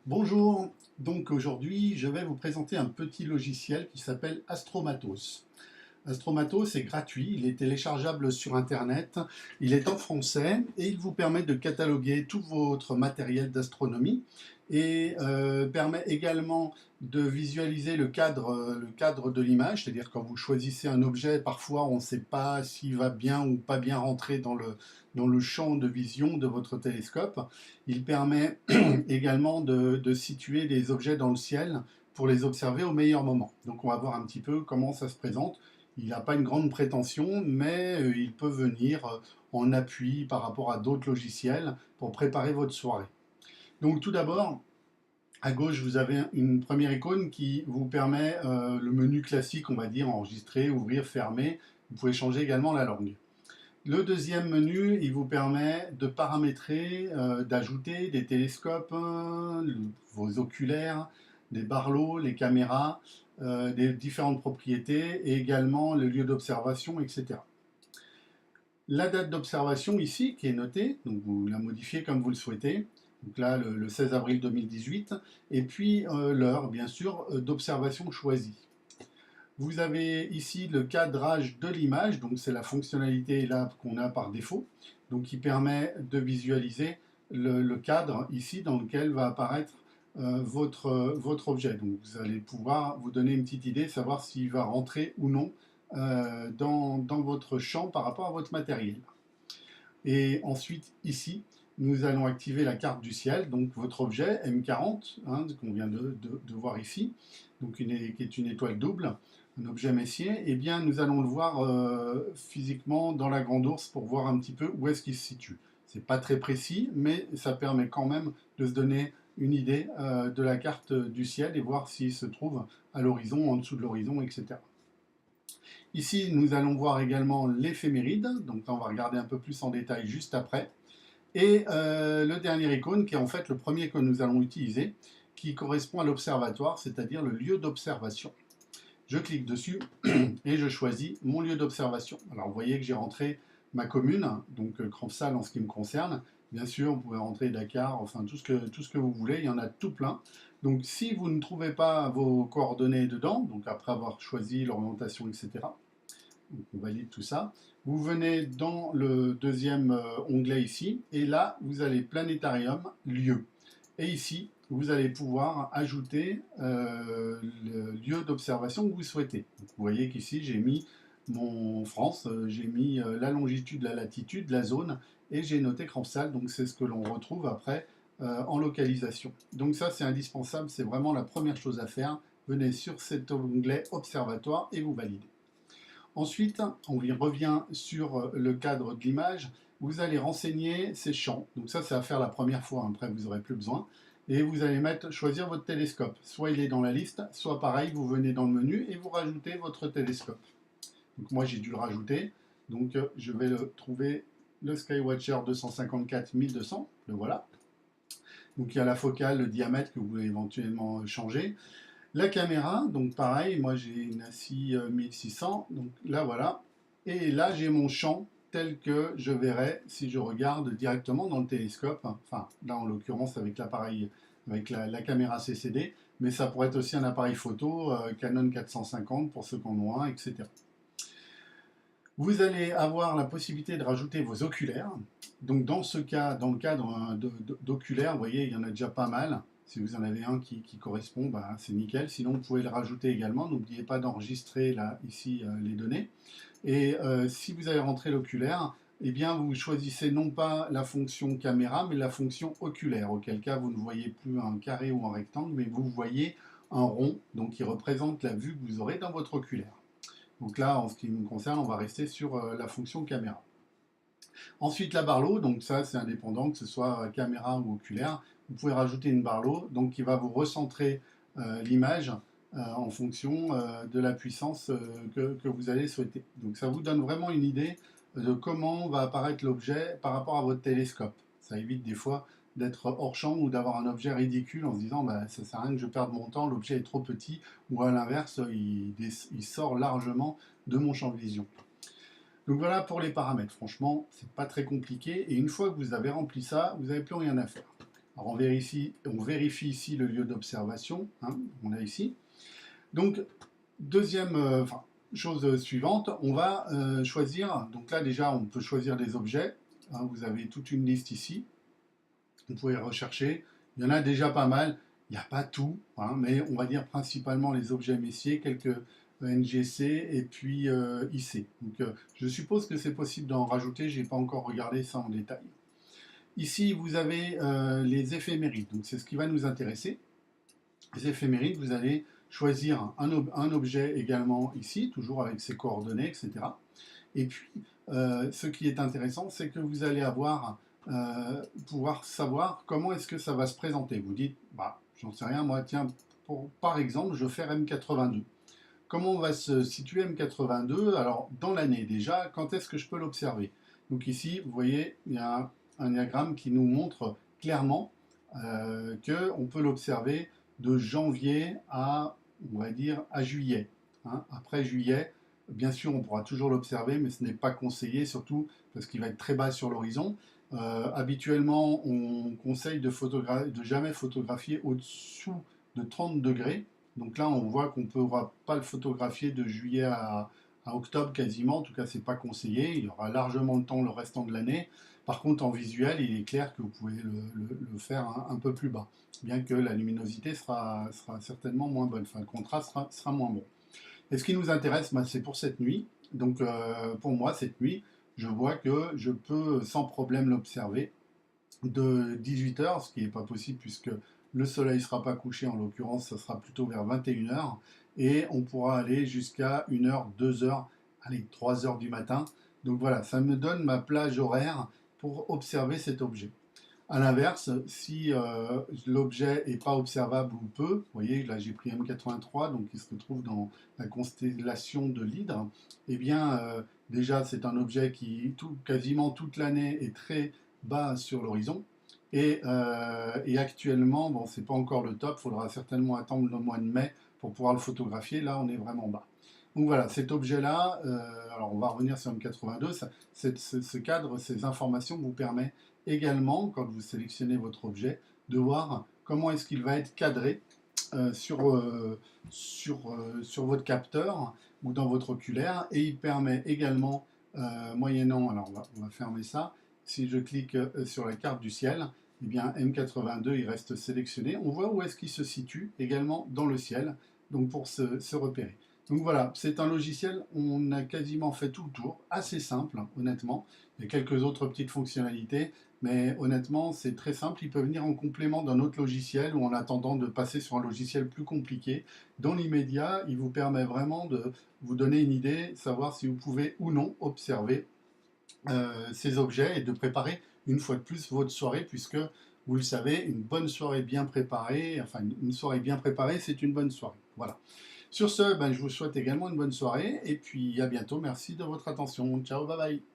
Bonjour, donc aujourd'hui je vais vous présenter un petit logiciel qui s'appelle Astromatos. Astromatos est gratuit, il est téléchargeable sur internet, il est en français et il vous permet de cataloguer tout votre matériel d'astronomie et permet également de visualiser le cadre de l'image, c'est-à-dire quand vous choisissez un objet, parfois on ne sait pas s'il va bien ou pas bien rentrer dans le champ de vision de votre télescope. Il permet également de situer des objets dans le ciel pour les observer au meilleur moment. Donc on va voir un petit peu comment ça se présente. Il n'a pas une grande prétention, mais il peut venir en appui par rapport à d'autres logiciels pour préparer votre soirée. Donc tout d'abord, à gauche, vous avez une première icône qui vous permet le menu classique, on va dire, enregistrer, ouvrir, fermer. Vous pouvez changer également la langue. Le deuxième menu, il vous permet de paramétrer, d'ajouter des télescopes, vos oculaires, des barlots, les caméras, des différentes propriétés et également le lieu d'observation, etc. La date d'observation ici qui est notée, donc vous la modifiez comme vous le souhaitez. Donc là, le 16 avril 2018, et puis l'heure, bien sûr, d'observation choisie. Vous avez ici le cadrage de l'image, donc c'est la fonctionnalité là qu'on a par défaut, donc qui permet de visualiser le cadre ici dans lequel va apparaître votre objet. Donc vous allez pouvoir vous donner une petite idée, savoir s'il va rentrer ou non dans votre champ par rapport à votre matériel. Et ensuite ici, nous allons activer la carte du ciel, donc votre objet M40, hein, qu'on vient de voir ici, donc qui est une étoile double, un objet Messier, eh bien nous allons le voir physiquement dans la grande ourse pour voir un petit peu où est-ce qu'il se situe. C'est pas très précis, mais ça permet quand même de se donner une idée de la carte du ciel et voir s'il se trouve à l'horizon, en dessous de l'horizon, etc. Ici, nous allons voir également l'éphéméride, donc on va regarder un peu plus en détail juste après. Et le dernier icône, qui est en fait le premier que nous allons utiliser, qui correspond à l'observatoire, c'est-à-dire le lieu d'observation. Je clique dessus et je choisis mon lieu d'observation. Alors vous voyez que j'ai rentré ma commune, donc Crampsal en ce qui me concerne. Bien sûr, vous pouvez rentrer Dakar, enfin tout ce que vous voulez, il y en a tout plein. Donc si vous ne trouvez pas vos coordonnées dedans, donc après avoir choisi l'orientation, etc., donc on valide tout ça. Vous venez dans le deuxième onglet ici, et là, vous allez Planétarium, lieu. Et ici, vous allez pouvoir ajouter le lieu d'observation que vous souhaitez. Donc, vous voyez qu'ici, j'ai mis mon France, j'ai mis la longitude, la latitude, la zone, et j'ai noté Crampsal, donc c'est ce que l'on retrouve après en localisation. Donc ça, c'est indispensable, c'est vraiment la première chose à faire. Venez sur cet onglet Observatoire et vous validez. Ensuite, on revient sur le cadre de l'image. Vous allez renseigner ces champs. Donc ça, c'est à faire la première fois. Après, vous n'aurez plus besoin. Et vous allez choisir votre télescope. Soit il est dans la liste, soit pareil, vous venez dans le menu et vous rajoutez votre télescope. Donc moi, j'ai dû le rajouter. Donc je vais le trouver, le Skywatcher 254-1200. Le voilà. Donc il y a la focale, le diamètre que vous pouvez éventuellement changer. La caméra, donc pareil, moi j'ai une ASI 1600, donc là voilà. Et là j'ai mon champ tel que je verrai si je regarde directement dans le télescope, enfin là en l'occurrence avec l'appareil, avec la caméra CCD, mais ça pourrait être aussi un appareil photo Canon 450 pour ceux qui en ont un, etc. Vous allez avoir la possibilité de rajouter vos oculaires. Donc dans ce cas, dans le cadre d'oculaires, vous voyez, il y en a déjà pas mal. Si vous en avez un qui correspond, bah, c'est nickel. Sinon, vous pouvez le rajouter également. N'oubliez pas d'enregistrer là, ici, les données. Et si vous avez rentré l'oculaire, eh bien, vous choisissez non pas la fonction caméra, mais la fonction oculaire, auquel cas vous ne voyez plus un carré ou un rectangle, mais vous voyez un rond, donc qui représente la vue que vous aurez dans votre oculaire. Donc là, en ce qui me concerne, on va rester sur la fonction caméra. Ensuite, la barlow, donc ça c'est indépendant, que ce soit caméra ou oculaire. Vous pouvez rajouter une barlow, donc qui va vous recentrer l'image en fonction de la puissance que vous allez souhaiter. Donc ça vous donne vraiment une idée de comment va apparaître l'objet par rapport à votre télescope. Ça évite des fois d'être hors champ ou d'avoir un objet ridicule en se disant bah, ça sert à rien que je perde mon temps, l'objet est trop petit, ou à l'inverse, il sort largement de mon champ de vision. Donc voilà pour les paramètres. Franchement, c'est pas très compliqué. Et une fois que vous avez rempli ça, vous n'avez plus rien à faire. Alors on vérifie ici le lieu d'observation, hein, on a ici. Donc, deuxième chose suivante, on va choisir, donc là déjà on peut choisir des objets, hein, vous avez toute une liste ici, vous pouvez rechercher, il y en a déjà pas mal, il n'y a pas tout, hein, mais on va dire principalement les objets Messier, quelques NGC et puis IC. Donc je suppose que c'est possible d'en rajouter, je n'ai pas encore regardé ça en détail. Ici vous avez les éphémérides, donc c'est ce qui va nous intéresser. Les éphémérides, vous allez choisir un objet également ici, toujours avec ses coordonnées, etc. Et puis, ce qui est intéressant, c'est que vous allez pouvoir savoir comment est-ce que ça va se présenter. Vous dites, bah, j'en sais rien, moi, tiens, par exemple, je veux faire M82. Comment va se situer M82? Alors, dans l'année déjà, quand est-ce que je peux l'observer? Donc ici, vous voyez, il y a un diagramme qui nous montre clairement qu'on peut l'observer de janvier à, on va dire, à juillet. Hein. Après juillet, bien sûr, on pourra toujours l'observer, mais ce n'est pas conseillé, surtout parce qu'il va être très bas sur l'horizon. Habituellement, on conseille de jamais photographier au-dessous de 30 degrés. Donc là, on voit qu'on ne pourra pas le photographier de juillet à octobre quasiment. En tout cas, ce n'est pas conseillé. Il y aura largement le temps le restant de l'année. Par contre, en visuel, il est clair que vous pouvez le faire un peu plus bas, bien que la luminosité sera certainement moins bonne. Enfin, le contraste sera moins bon. Et ce qui nous intéresse, ben, c'est pour cette nuit. Donc, pour moi, cette nuit, je vois que je peux sans problème l'observer de 18 heures, ce qui n'est pas possible puisque le soleil ne sera pas couché, en l'occurrence, ça sera plutôt vers 21 heures, et on pourra aller jusqu'à 1 heure, 2 heures, allez, 3 heures du matin. Donc voilà, ça me donne ma plage horaire pour observer cet objet. A l'inverse, si l'objet n'est pas observable ou peu, vous voyez, là j'ai pris M83, donc il se retrouve dans la constellation de l'Hydre, eh bien déjà c'est un objet qui quasiment toute l'année est très bas sur l'horizon. Et actuellement, bon, c'est pas encore le top, il faudra certainement attendre le mois de mai pour pouvoir le photographier. Là, on est vraiment bas. Donc voilà, cet objet-là, alors on va revenir sur M82, ce cadre, ces informations vous permettent également, quand vous sélectionnez votre objet, de voir comment est-ce qu'il va être cadré sur votre capteur ou dans votre oculaire, et il permet également, moyennant, alors on va fermer ça, si je clique sur la carte du ciel, eh bien M82 il reste sélectionné, on voit où est-ce qu'il se situe également dans le ciel, donc pour se repérer. Donc voilà, c'est un logiciel, on a quasiment fait tout le tour, assez simple, honnêtement. Il y a quelques autres petites fonctionnalités, mais honnêtement, c'est très simple. Il peut venir en complément d'un autre logiciel ou en attendant de passer sur un logiciel plus compliqué. Dans l'immédiat, il vous permet vraiment de vous donner une idée, savoir si vous pouvez ou non observer ces objets et de préparer une fois de plus votre soirée, puisque vous le savez, une bonne soirée bien préparée, enfin une soirée bien préparée, c'est une bonne soirée. Voilà. Sur ce, ben, je vous souhaite également une bonne soirée et puis à bientôt. Merci de votre attention. Ciao, bye bye.